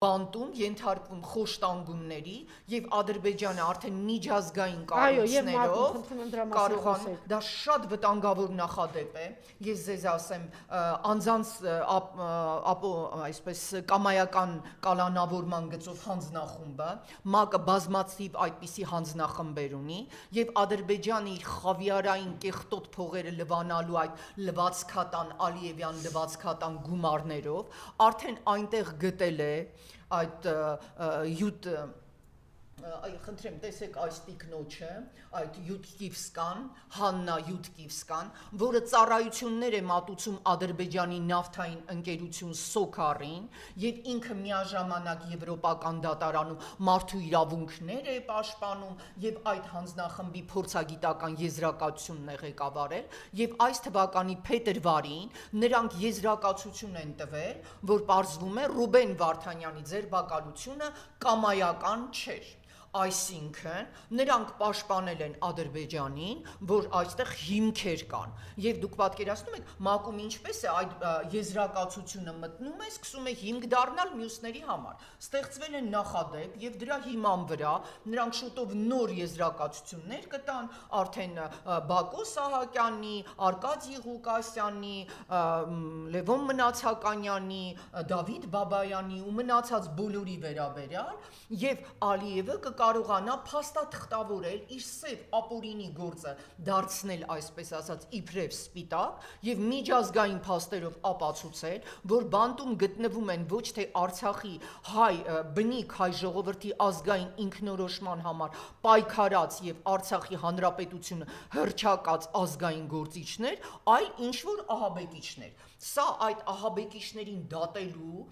բանտում ենթարկվում խոշտանգումների եւ Ադրբեջանը արդեն միջազգային կառույցներով կարողանում դա շատ վտանգավոր նախադեպ է ես ձեզ ասեմ անձանց այսպես կամայական կալանավորման գծով հանձնախումբը ՄԱԿ-ը բազմաթիվ այդպիսի հանձնախմբեր ունի եւ Ադրբեջանը իր խավիարային կեղտոտ փողերը լվանալու այդ լվացքատան Ալիևյան լվացքատան գումարներով արդեն այնտեղ գտել է այդ յուտ խնդրեմ տեսեք այս տիկնոջը այդ Յուտկիվսկան Հաննա Յուտկիվսկան որը ծառայություններ է մատուցում Ադրբեջանի նավթային ընկերություն Սոքարին եւ ինքը միաժամանակ եվրոպական դատարանում մարդու իրավունքներ է պաշտպանում եւ այդ հանձնախմբի փորձագիտական եզրակացությունն է ղեկավարել եւ այս թվականի փետրվարին նրանք եզրակացություն են տվել որ պարզվում է Ռուբեն Վարդանյանի ձերբակալությունը կամայական չէր Այսինքն նրանք պաշտպանել են Ադրբեջանին, որ այստեղ հիմքեր կան։ Եվ դուք պատկերացնում եք, ՄԱԿ-ում ինչպես է այդ եզրակացությունը մտնում է, սկսում է հիմք դառնալ մյուսների համար։ Ստեղծվել է նախադեպ եւ դրա հիման վրա նրանք շուտով նոր եզրակացություններ կտան, արդեն Բակո Սահակյանի, Արկադի Ղուկասյանի, Լևոն Մնացականյանի, Դավիթ Բաբայանի ու մնացած բոլորի վերաբերյալ եւ Ալիևը կարողանա փաստաթղթավորել իր սև ապօրինի գործը դարձնել այսպես ասած իբրև սպիտակ եւ միջազգային փաստերով ապացուցել որ բանտում գտնվում են ոչ թե Արցախի հայ բնիկ հայ ժողովրդի ազգային ինքնորոշման համար պայքարած եւ Արցախի հանրապետությունը հռչակած ազգային գործիչներ այլ ինչ որ ահաբեկիչներ Սա այդ ահաբեկիչներին դատելու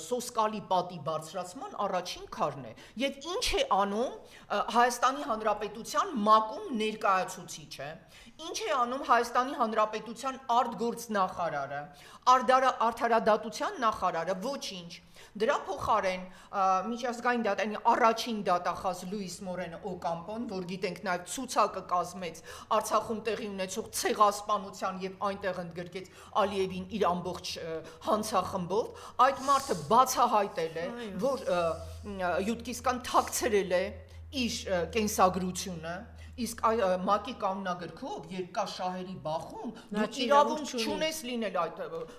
սոսկալի պատի բարձրացման առաջին քարն է եւ ինչ է անում Հայաստանի Հանրապետության ՄԱԿ-ում ներկայացուցիչը ինչ է անում Հայաստանի Հանրապետության արտգործնախարարը արդարադատության նախարարը ոչինչ Դրա փոխարեն միջազգային դատանի առաջին դատախազ Լուիս Մորենո Օկամպոն, որ գիտենք նաև ցուցակը կազմեց Արցախում տեղի ունեցող ցեղասպանության եւ այնտեղ ընդգրկեց Ալիևին իր ամբողջ հանցախմբով, այդ մարդը բացահայտել է, որ Յուտկիսկան թաքցրել է իր կենսագրությունը Իսկ ՄԱԿ-ի կանոնագրքով, երբ կա շահերի բախում, դու իրավունք չունես լինել այդ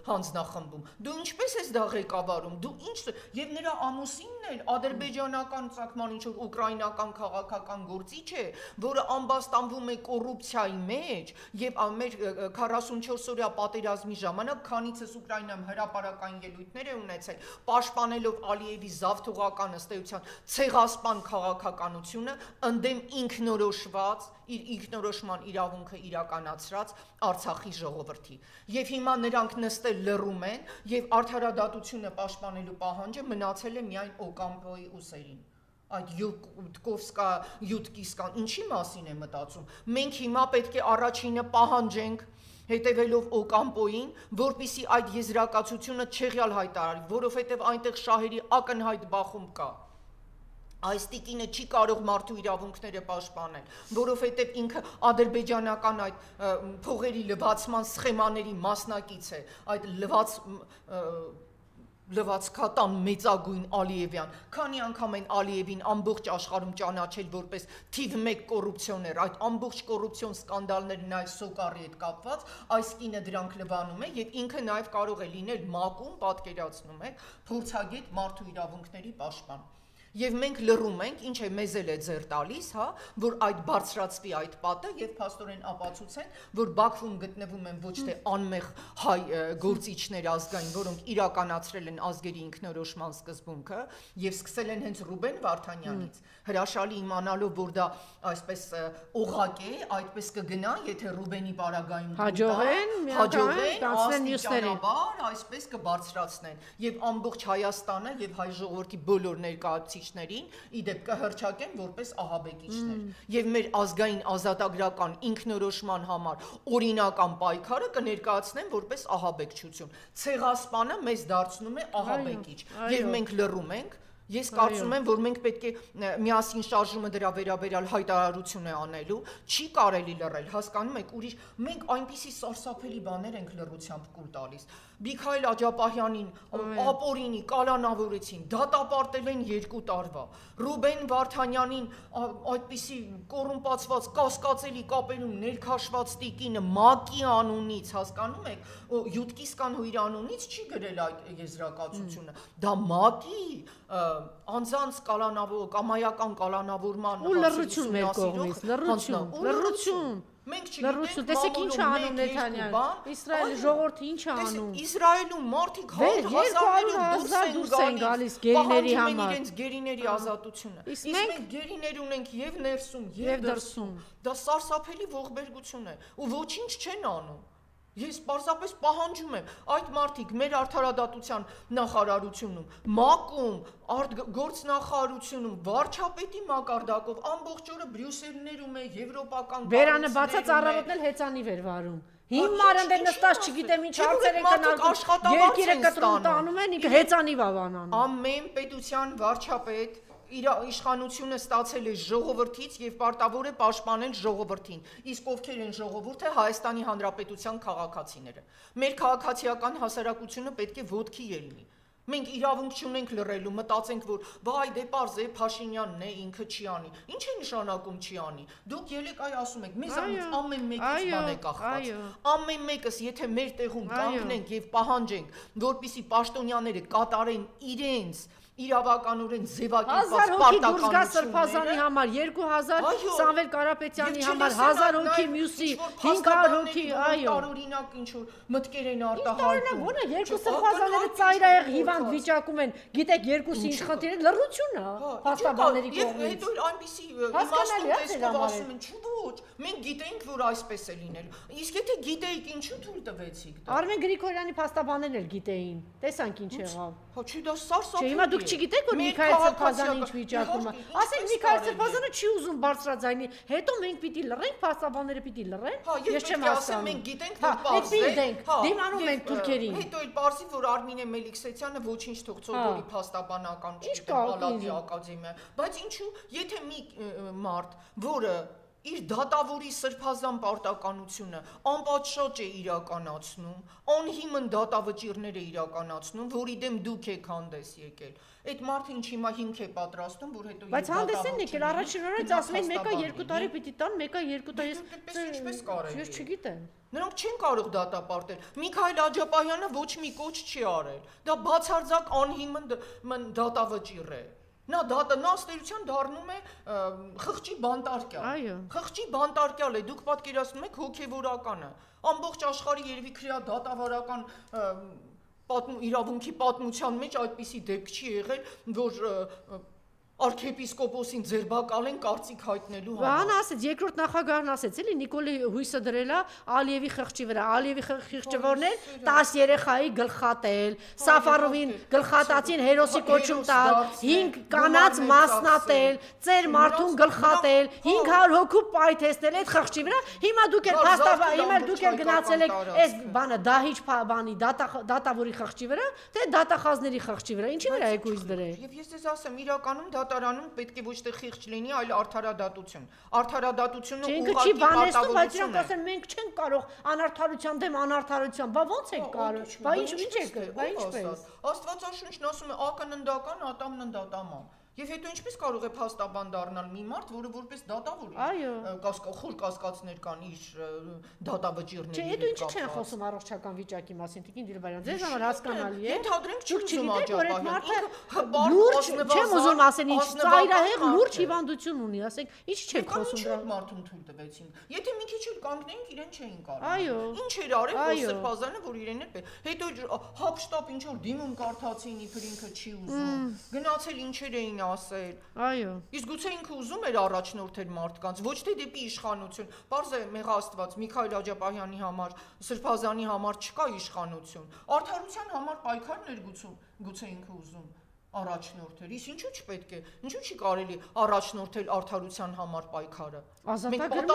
հանձնախմբում։ Դու ինչպես ես դա ղեկավարում։ Դու ինչ եւ նրա ամուսինն էլ ադրբեջանական ցակման ինչ որ ուկրաինական քաղաքական գործիչ է, որը ամբաստանվում է կոռուպցիայի մեջ եւ մեր 44-օրյա պատերազմի ժամանակ քանիցս Ուկրաինայում հրապարակային ելույթներ է ունեցել, պաշտպանելով Ալիևի զավթողական ըստ էության ցեղասպան քաղաքականությունը, ընդդեմ ինքնորոշված իր ինքնորոշման իրավունքը իրականացրած Արցախի ժողովրդի։ Եվ հիմա նրանք նստել լռում են եւ արդարադատությունը պաշտպանելու պահանջը մնացել է միայն Օկամպոյի ուսերին։ Այդ Յուտկիսկան ինչի մասին է մտածում։ Մենք հիմա պետք է առաջինը պահանջենք հետևելով Օկամպոյին, որպիսի այդ եզրակացությունը չեղյալ հայտարարի, որովհետեւ այնտեղ շահերի ակնհայտ բախում կա։ Այս տիկինը չի կարող մարդու իրավունքները պաշտպանել, որովհետև ինքը ադրբեջանական այդ փողերի լվացման սխեմաների մասնակից է, այդ լվացքատան մեծագույն Ալիևյան, քանի անգամ են Ալիևին ամբողջ աշխարհում ճանաչել որպես թիվ 1 կոռուպցիոներ, այդ ամբողջ կոռուպցիոն սկանդալները նաև Սոկարի հետ կապված, այս կինը դրանք լվանում է եւ ինքը նաև կարող է լինել ՄԱԿ-ում, պատկերացնում եք, փորձագետ մարդու իրավունքների պաշտպան։ Եվ մենք լռում ենք, ինչ է մեզ էլ է ձեռ տալիս, հա, որ այդ բարձրացվի այդ պատը եւ փաստորեն ապացուցեն, որ Բաքվում գտնվում են ոչ թե անմեղ հայ գործիչներ ազգային, որոնք իրականացրել են ազգերի ինքնորոշման սկզբունքը եւ սկսել են հենց Ռուբեն Վարդանյանից։ Հրաշալի իմանալով, որ դա այսպես օղակ է, այդպես կգնա, եթե Ռուբենի պարագայում հաջողեն, աստիճանաբար այսպես կբարձրացնեն եւ ամբողջ Հայաստանը եւ հայ ժողովրդի բոլոր ներկայացուցիչներին իդեպ կհրճակեն որպես ահաբեկիչներ եւ մեր ազգային ազատագրական ինքնորոշման համար օրինական պայքարը կներկայացնեն որպես ահաբեկչություն ցեղասպանը մեզ դարձնում է ահաբեկիչ եւ մենք լռում ենք Ես կարծում եմ, որ մենք պետք է միասին շարժումը դրա վերաբերյալ հայտարարություն է անելու, չի կարելի լռել, հասկանում եք, ուրիշ մենք այնպիսի սարսափելի բաներ ենք լռությամբ կուլ տալիս։ Միքայել Աջապահյանին, Ապորինի կալանավորեցին, դատապարտել են 2 տարվա։ Ռուբեն Վարդանյանին այդպիսի կոռումպացված, կասկածելի կապերում ներքաշված տիկինը ՄԱԿ-ի անունից, հասկանում եք, Յուտկիսկան հույրանունից չի գրել այդ եզրակացությունը։ Դա ՄԱԿ-ի անձանց կամայական կալանավորման ու լռություն մեր կողմից, լռություն։ Մենք չգիտենք, տեսեք ինչ է անում Նեթանյանը, Իսրայելի ժողովուրդը ինչ է անում։ Իսրայելում մարդիկ 100,000 դուրս են գալիս գերիների համար։ Իրենց գերիների ազատությունը։ Իսկ մենք գերիներ ունենք եւ ներսում, եւ դրսում։ Դա սարսափելի ողբերգություն է ու ոչինչ չեն անում։ Ես պարզապես պահանջում եմ այդ մարդիկ մեր արդարադատության նախարարությունում, ՄԱԿ-ում, գործնախարարությունում, վարչապետի մակարդակով ամբողջ օրը Բրյուսելներում է եվրոպական Բերանը բացած առավոտն էլ հեծանիվ էր վարում։ Հիմար ընդ նստած չգիտեմ ինչ հարցեր են կնարկում, երկիրը կտրում տանում են, ինքը հեծանիվ ավանանում։ Ամեն պետության վարչապետ իր իշխանությունը ստացել է ժողովրդից եւ պարտավոր է պաշտպանել ժողովրդին։ Իսկ ովքեր են ժողովուրդը Հայաստանի Հանրապետության քաղաքացիները։ Մեր քաղաքացիական հասարակությունը պետք է ոտքի ելնի։ Մենք իրավունք չունենք լռելու, մտածենք, որ վայ դե պարզ է Փաշինյանն է, ինքը չի անի։ Ինչ է նշանակում չի անի։ Դուք ելեք այ ասում եք, մեզանից ամեն մեկից բան է կախված։ Ամեն մեկս, եթե մեր տեղում կանգնենք եւ պահանջենք, որպիսի պաշտոնյաները կատարեն իրենց իրավականորեն ձևակերպված պարտականությունները Սրբազանի համար 2000 Սամվել Կարապետյանի համար 1000 հոգի մյուսի 500 հոգի այո տարօրինակ ինչ որ մտքեր են արտահայտում որը երկու սրբազանները ծայրահեղ հիվանդ վիճակում են գիտեք երկուսի ինչ խնդիր է լռություն է փաստաբանների կողմից հետո այնպիսի իմաստուն ասում են ոչ մենք գիտենք որ այսպես է լինելու իսկ եթե գիտեիք ինչու թույլ տվեցիք դա Արմեն Գրիգորյանի փաստաբաններն էլ գիտեին տեսանք ինչ եղավ հա չի դա սարսափելի Հիմա դուք չգիտեք որ Միքայել Սրբազանը ինչ վիճակում է ասեք Միքայել Սրբազանը չի ուզում բարձրաձայնի հետո մենք պիտի լռենք փաստաբանները պիտի լռեն ես չեմ հասկանում մենք գիտենք որ պարզ է դիմանում ենք թուրքերին հետո էլ պարզի որ Արմինե Մելիքսեթյանը ոչինչ թող ծորի փաստաբանական չի Պալատի ակադեմիա բայց ինչու եթե մի մարդ որը իր դատավորի սրբազան պարտականությունը անպատշաճ է իրականացնում, անհիմն դատավճիռներ է իրականացնում, որի դեմ դուք եք հանդես եկել։ Այդ մարդը ինչ հիմա հիմք է պատրաստում, որ հետո Բայց հանդես են եկել առաջին օրից ասում են մեկը 2 տարի պիտի տան, մեկը 2 տարի ինչպես կարելի։ Ես չգիտեմ։ Նրանք չեն կարող դատապարտել։ Միքայել Աջապահյանը ոչ մի կոչ չի արել։ Դա բացարձակ անհիմն դատավճիռ է։ Նա ըստերության դառնում է խղճի բանտարկյալ։ Այո։ Խղճի բանտարկյալ է, դուք պատկերացնում եք հոգևորականը։ Ամբողջ աշխարհի երևի քրեա դատավարական իրավունքի պատմության մեջ այդպիսի դեպք չի եղել, որ Արքեպիսկոպոսին ձերբակալեն կարծիք հայտնելու համար։ Բան ասեց, երկրորդ նախագահն ասեց, էլի Նիկոլի հույսը դրելա Ալիևի խղճի վրա։ Ալիևի խղճը որն է 10 երեխայի գլխատել, Սաֆարովին գլխատածին հերոսի կոչում տալ, 5 կանանց մասնատել, ծեր մարդուն գլխատել, 500 հոգու պայթեցնել այդ խղճի վրա։ Հիմա դուք եք փաստաբան, հիմա դուք եք գնացել եք այս բանը դահիճ բանի դատավորի խղճի վրա, թե դատախազների խղճի վրա։ Ինչի վրա եք հույս դրել։ Եվ ես ձեզ ասեմ, իրականում դատարանում պետք է ոչ թե խիղճ լինի, այլ արդարադատություն։ Արդարադատությունը ուղղակի պարտավորություն է։ Բայց իրանք ասեն մենք չենք կարող անարդարության դեմ անարդարության, բա ո՞նց եք կարող։ Բա ինչ եք, բա ինչպես։ Աստվածաշունչն ասում է ակննդական, ատամն դատաման։ Եվ հետո ինչպես կարող է փաստաբան դառնալ մի մարդ, որը որպես դատավոր խոր կասկածներ կան իր դատավճիռների հետ։ Չէ, հետո ինչի չեն խոսում առողջական վիճակի մասին, Տիկին Դիլբարյան, ձեզ համար հասկանալի է։ Ենթադրենք չգիտեք, որ այդ մարդը լուրջ, չեմ ուզում ասել ինչ, ծայրահեղ լուրջ հիվանդություն ունի, ասենք, ինչ չեք խոսում դրա։ Մարդուն թույլ տվեցին։ Եթե մի քիչ էլ կանգնեինք, իրեն չէին կարող։ Այո։ Ինչ էր արել Սրբազանը, որ իրեն է։ Հետո հապշտապ ինչ որ դիմում կարդացին, իբր ինքը չի ուզում։ Գնացել ինչեր էին ասել։ Այո։ Իսկ գուցե ինքը ուզում էր առաջնորդել մարդկանց, ոչ թե դեպի իշխանություն։ Պարզ է մեղա Աստված Միքայել Աջապահյանի համար, Սրբազանի համար չկա իշխանություն։ Արդարության համար պայքարն էր գուցե ինքը ուզում առաջնորդել։ Իսկ ինչու չպետք է։ Ինչու չի կարելի առաջնորդել արդարության համար պայքարը։ Ազատագրման։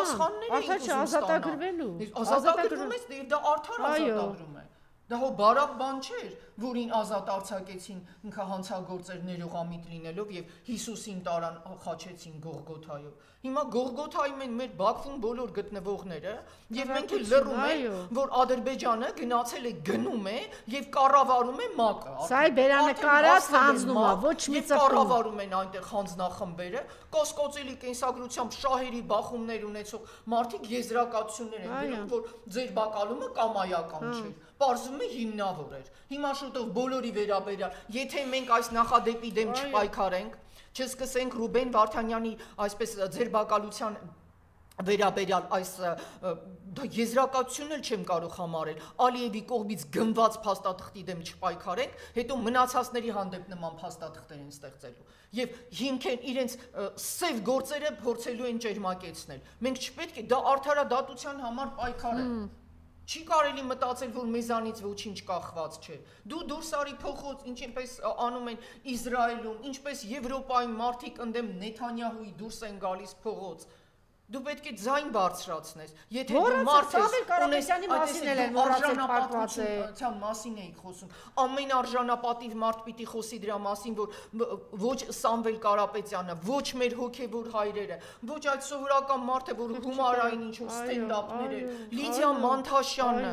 Ազատագրվելու։ Ազատագրվում է, դա արդար ազատագրում է։ Դա հո բարակ բան չէր, որին ազատ արձակեցին ինքը հանցագործեր ներողամիտ լինելով եւ Հիսուսին տարան խաչեցին Գողգոթայով։ Հիմա Գողգոթայում են մեր Բաքվում բոլոր գտնվողները եւ մենք էլ լռում ենք, որ Ադրբեջանը գնացել է գնում է եւ կառավարում է ՄԱԿ-ը։ Սա է բերանեկարած հանձնում է, ոչ մի ծրտում։ Կառավարում են այնտեղ հանձնախմբերը, կասկածելի կենսագրությամբ շահերի բախումներ ունեցող մարդիկ եզրակացություններ են դնում, որ ձեր բակալումը կամայական չէ։ Պարզվում է հիմնավոր էր։ Հիմա շուտով բոլորի վերաբերյալ, եթե մենք այս նախադեպի դեմ չպայքարենք, չսկսենք Ռուբեն Վարդանյանի այսպես ձերբակալության վերաբերյալ այս եզրակացությունն էլ չեմ կարող համարել, Ալիևի կողմից գնված փաստաթղթի դեմ չպայքարենք, հետո մնացածների հանդեպ նման փաստաթղթեր են ստեղծելու եւ հիմք են իրենց սև գործերը փորձելու են ճերմակեցնել։ Մենք չպետք է դա արդարադատության համար պայքար է։ Չի կարելի մտածել, որ մեզանից ոչինչ կախված չէ։ Դու դուրս արի փոխոց, ինչպես անում են Իսրայելում, ինչպես Եվրոպայում մարդիկ ընդդեմ Նեթանյահուի դուրս են գալիս փողոց։ Դու պետք է ձայն բարձրացնես։ Եթե դու մարդ ես, Կարապետյանի մասին էլ մոռացել պատմության մասին էի խոսում։ Ամեն արժանապատիվ մարդ պիտի խոսի դրա մասին, որ ոչ Սամվել Կարապետյանը, ոչ մեր հոգևոր հայրերը, ոչ այդ սովորական մարդը, որ հումորային ինչ-որ ստենդափներ էր, Լիդիա Մանթաշյանը,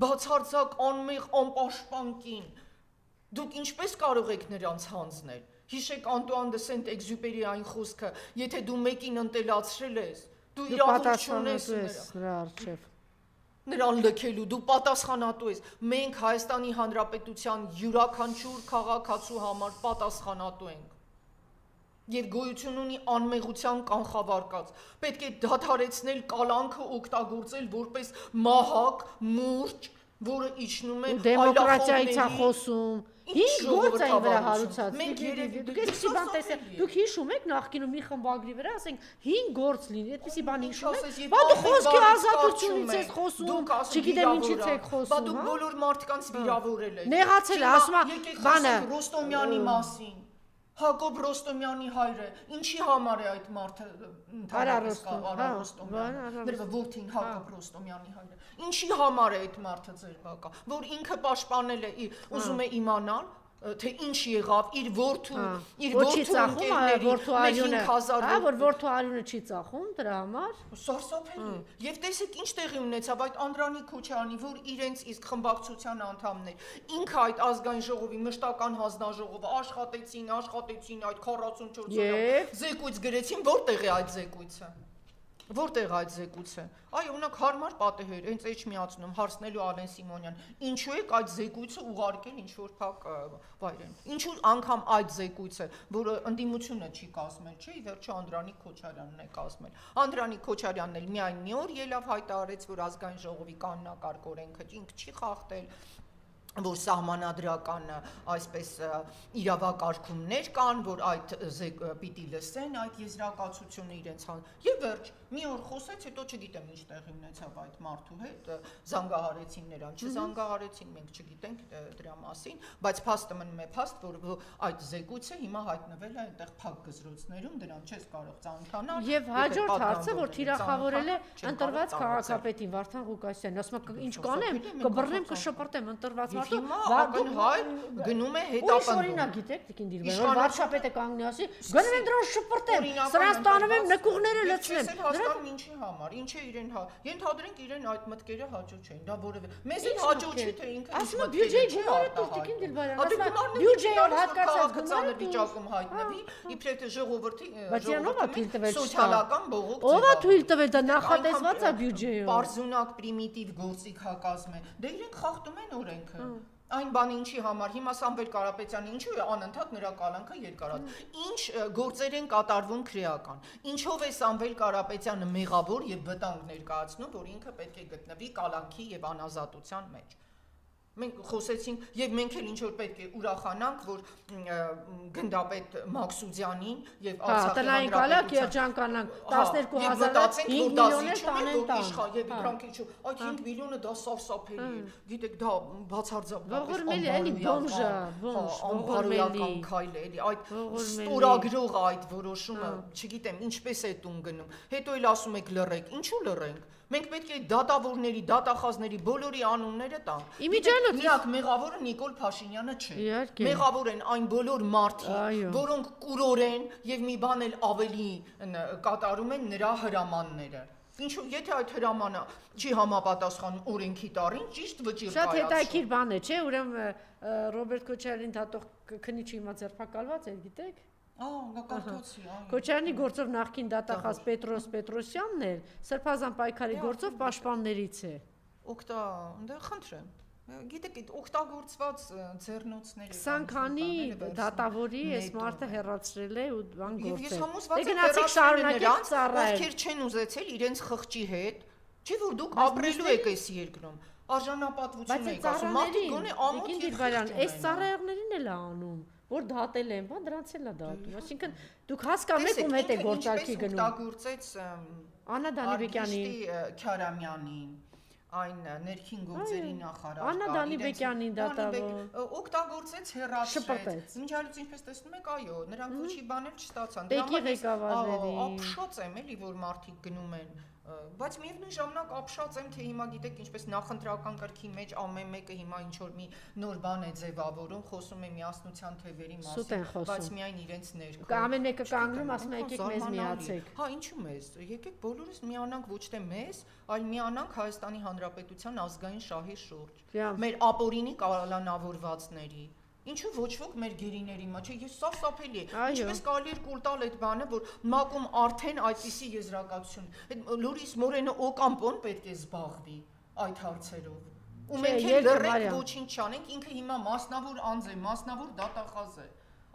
բացարձակ անմեղ անպաշտպան կին։ Դուք ինչպես կարող եք նրանց հանձնել։ Հիշեք Անտուան դե Սենտ-Էքզյուպերի այն խոսքը, եթե դու մեկին ընտելացրել ես, դու իրավունք չունես նրա առջև։ Նրան լքելու, դու պատասխանատու ես։ Մենք Հայաստանի Հանրապետության յուրաքանչյուր քաղաքացու համար պատասխանատու ենք։ Եվ գոյություն ունի անմեղության կանխավարկած։ Պետք է դադարեցնել կալանքը օգտագործել որպես մահակ, մուրճ, որը իջնում է դեմոկրատիայից է խոսում։ 5 գործ այն վրա հարուցած։ Դուք էսի բան տեսեք, դուք հիշում եք նախկինում մի խմբագրի վրա, ասենք 5 գործ լինի, այդպեսի բան հիշում եք։ Բա դու խոսքի ազատությունից ես խոսում, չգիտեմ ինչից եք խոսում։ Բա դուք բոլոր մարդկանց վիրավորել եք։ Նեղացել, ասում է, բանը Ռոստոմյանի մասին։ Հակոբ Ռոստոմյանի հայրը, ինչի համար է այդ մարդը Արա Ռոստոմյանը, դեռ որդին Հակոբ Ռոստոմյանի հայրը, ինչի համար է այդ մարդը ձերբակա, որ ինքը պաշտպանել է, ուզում է իմանալ, թե ինչ եղավ իր որդու ընկերների, որ որդու արյունը չի ծախում դրա համար։ Սարսափելի։ Եվ տեսեք ինչ տեղի ունեցավ այդ Անդրանիկ Քոչարյանի, որ իրենց իսկ խմբակցության անդամներ, ինքը այդ ազգային ժողովի մշտական հանձնաժողովը աշխատեցին այդ 44 օրյա զեկույց գրեցին, որտեղ է այդ զեկույցը։ Որտեղ այդ զեկույցը։ Այ օրինակ հարմար պատեհեր, հենց էջ միացնում հարցնելու Ալեն Սիմոնյան, ինչու եք այդ զեկույցը ուղարկել ինչ որ փակ վայրեն։ Ինչու անգամ այդ զեկույցը, որը ընդդիմությունը չի կազմել, չէ՞, ի վերջո Անդրանիկ Քոչարյանն է կազմել։ Անդրանիկ Քոչարյանն էլ միայն մի օր ելավ հայտարարեց, որ ազգային ժողովի կանոնակարգ օրենքը ինքը չի խախտել, որ սահմանադրական այսպես իրավակարգումներ կան, որ այդ պիտի լսեն այդ եզրակացությունը իրենց եւ վերջ մի օր խոսեց, հետո չգիտեմ ինչ տեղի ունեցավ այդ մարդու հետ, զանգահարեցին նրան, չզանգահարեցին, մենք չգիտենք դրա մասին, բայց փաստը մնում է փաստ, որ այդ զեկույցը հիմա հայտնվել է այնտեղ փակ գզրոցներում, դրան չես կարող ծանոթանալ։ Եւ հաջորդ հարցը, որ թիրախավորել է ընտրված քաղաքապետին Վարդան Ղուկասյանն, ասում է ինչ կանեմ, կբռնեմ, կշպրտեմ ընտրված Ակնհայտ գնում է հետապնդում։ Օրինակ գիտեք, Տիկին Դիրբեր, որ վարչապետը կանգնի ասի, գնում եմ դրան շպրտեմ, սրանց տանում եմ նկուղները լցնեմ։ Հասկանում ինչի համար, ինչ է իրեն ենթադրենք իրեն այդ մտքերը հաջող չէին, դա որևէ մեզ էլ հաջող չի թե ինքը ասում է բյուջեի գումարը տուր Տիկին Դիրբերյան, ասում է բյուջեով հատկացած գումարը վիճակում հայտնվի, իբրև թե ժողովրդի սոցիալական բողոք։ Ո՞վ է թույլ տվել դա նախատեսված է բյուջեով։ Պարզունակ պրիմիտիվ գործիք հակազմ է։ Դե իրենք խախտում են օրենքը։ Այն բանը ինչի համար հիմա Սամվել Կարապետյանը ինչու է անընդհատ նրա կալանքը երկարած։ Ինչ գործեր են կատարվում քրեական։ Ինչով է Սամվել Կարապետյանը մեղավոր եւ վտանգ ներկայացնում, որ ինքը պետք է գտնվի կալանքի եւ անազատության մեջ։ Մենք խոսեցինք եւ մենք էլ ինչ որ պետք է ուրախանանք, որ գնդապետ Մաքսուդյանին եւ Արցախի հանրապետության երջանկանանք 12000-ը 5 միլիոներ տանեն տան։ Եվ իրանք ինչու այդ 5 միլիոնը դա սարսափելի է։ Գիտեք դա բացարձակ ողորմելի է, էլի բոմժա, ողորմելի քայլ է, էլի այդ ստորագրողը այդ որոշումը, չգիտեմ ինչպես է տուն գնում։ Հետո էլ ասում եք լռեք, ինչու լռենք։ Մենք պետք է դատավորների, դատախազների բոլորի անունները տանք։ Իմիջիայլոց Միակ մեղավորը Նիկոլ Փաշինյանը չէ։ Իհարկե։ Մեղավոր են այն բոլոր մարդիկ, Այո։ որոնք կուրորեն եւ մի բան էլ ավելի կատարում են նրա հրամանները։ Ինչու եթե այդ հրամանը չի համապատասխանում օրենքի տառին, ճիշտ վճիռ Շատ կայացնում։ հետաքրքիր բան է, չէ՞, ուրեմն Ռոբերտ Քոչարյանին դատող քննիչը հիմա ձերբակալված է, գիտեք։ Գակարտոցի, այո։ Քոչարյանի գործով նախկին դատախազ Պետրոս Պետրոսյանն էլ Սրբազան պայքարի գործով պաշտպաններից է։ Դե խնդրեմ։ Գիտեք, օգտագործված ձեռնոցները 20 քանի դատավորի այս մարդը հեռացրել է ու բան Եվ ես գործել։ համոզված Դե եմ գնացեք շարունակեք ծառայել։ ովքեր չեն ուզեցել իրենց խղճի հետ, չի որ դուք ապրելու եք այս երկրում, արժանապատվություն եք ասում, մարդիկ գոնե ամոթ Եկին Դիրբարյան, այս ծառայողներին էլ է անում, որ դատել են, բան դրանց էլ է դատում։ Այսինքն դուք հասկանում եք ում հետ է գործարքի գնում։ Օգտագործեց Աննա Դանիբեկյանին, Քյարամյանին, այն ներքին գործերի նախարար։ Աննա Դանիբեկյանին դատավոր օգտագործեց հեռացրեց։ Ինչ այլուց ինչպես տեսնում եք, այո, նրանք ոչի բաներ չստացան։ Տեկի ղեկավարների։ Ապշած եմ էլի, որ մարդիկ գնում են բայց միևնույն ժամանակ ապշած եմ թե հիմա գիտեք ինչպես նախընտրական կարգի մեջ ամեն մեկը հիմա ինչ որ մի նոր բան է ձևավորում, խոսում է միասնության թևերի մասին, բայց միայն իրենց ներքո։ Ամեն մեկը կանգնում ասում է եկեք մեզ միացեք։ Հա, ինչու մեզ։ Եկեք բոլորս միանանք ոչ թե մեզ, այլ միանանք Հայաստանի Հանրապետության ազգային շահի շուրջ։ Մեր ապօրինի կալանավորվածների Ինչու ոչ ոք մեր գերիների մեջ, ես սարսափելի է։ Ինչպես կարելի է կուլ տալ այդ բանը, որ ՄԱԿ-ում արդեն այդպիսի եզրակացություն։ Այդ Լորիս Մորենո Օկամպոն պետք է զբաղվի այդ հարցերով։ Ու մենք էլ լրիվ ոչինչ չանենք, ինքը հիմա մասնավոր անձ է, մասնավոր դատախազ է։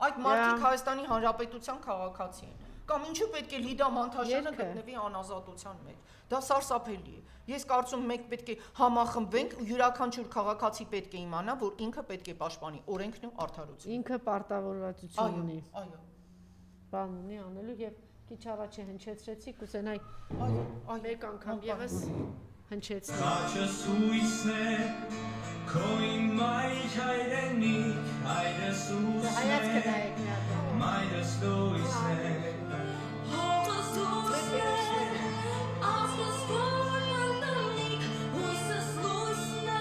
Այդ մարդիկ Հայաստանի Հանրապետության քաղաքացի են։ Կամ ինչու պետք է Լիդա Մանթաշյանը գտնվի անազատության մեջ։ Դա սարսափելի է։ Ես կարծում եմ մենք պետք է համախմբվենք ու յուրաքանչյուր քաղաքացի պետք է իմանա, որ ինքը պետք է պաշտպանի օրենքն ու արդարությունը։ Ինքը պարտավորվածություն ունի։ Այո։ Բան ունի անելու եւ քիչ առաջ հնչեցրեցի, կուզենայի մեկ անգամ եւս հնչեցնել։ Քաչս ույսն է, քո իմ մայր հայրենիք, հայրս ուսն է։ Հայացքը նայեք մի հատ։ Մայրս լույսն է։ Հողս ուսն է, ազգս որմանդանիք, հույսս լույսն է,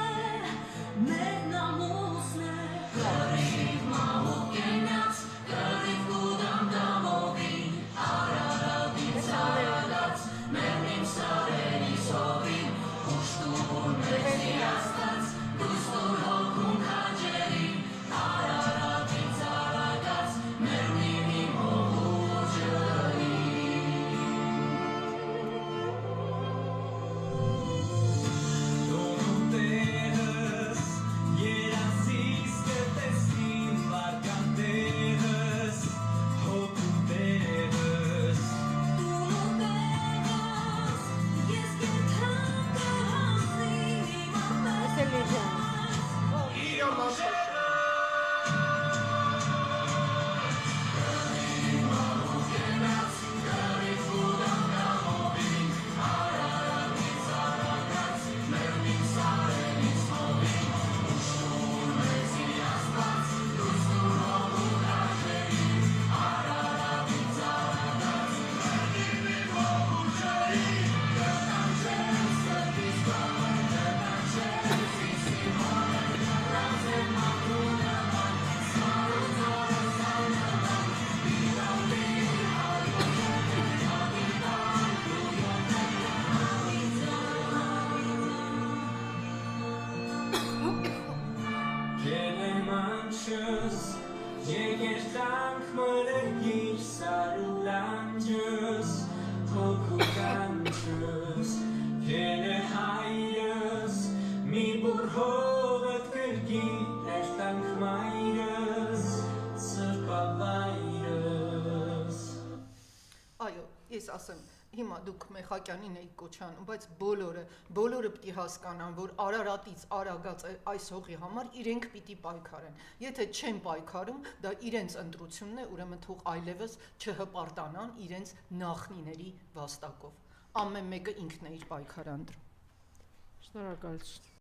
մեր նամուսն է։ Կռիվ մահու կենաց, կռիվ կուդամ դամովին, արարավից արարած, մերնիմ սարերիս հովին, ուշտուր մեզ իրաստած, դուստուր հոգում քաջերին, արարավից արագած, մերնիմ իմ հողու ջրին։ Դոնու տեղս, երազիս կտեսին վարկան տեղս, հոգու տեղս։ Դու տեղս, ես կենթան կհասնին իմ Ասել է ջան։ Կելեմանչս, եկերտանք մրգիր սարուլանջս, հոգու կանչս, կելե հայրս, մի բուր հողըտ կրգիր էրտանք մայրս, սրպավայրս։ Այո, ես ասեմ, հիմա դուք Մեխակյանին եք կոչանում, բայց բոլորը պիտի հասկանան, որ Արարատից արագած այս հողի համար իրենք պիտի պայքարեն։ Եթե չեն պայքարում, դա իրենց ընտրությունն է, ուրեմն թող այլևս չհպարտանան իրենց նախնիների վաստակով։ Ամեն մեկը ինքն է իր պայքարը ընտրում։ Շնորհակալություն։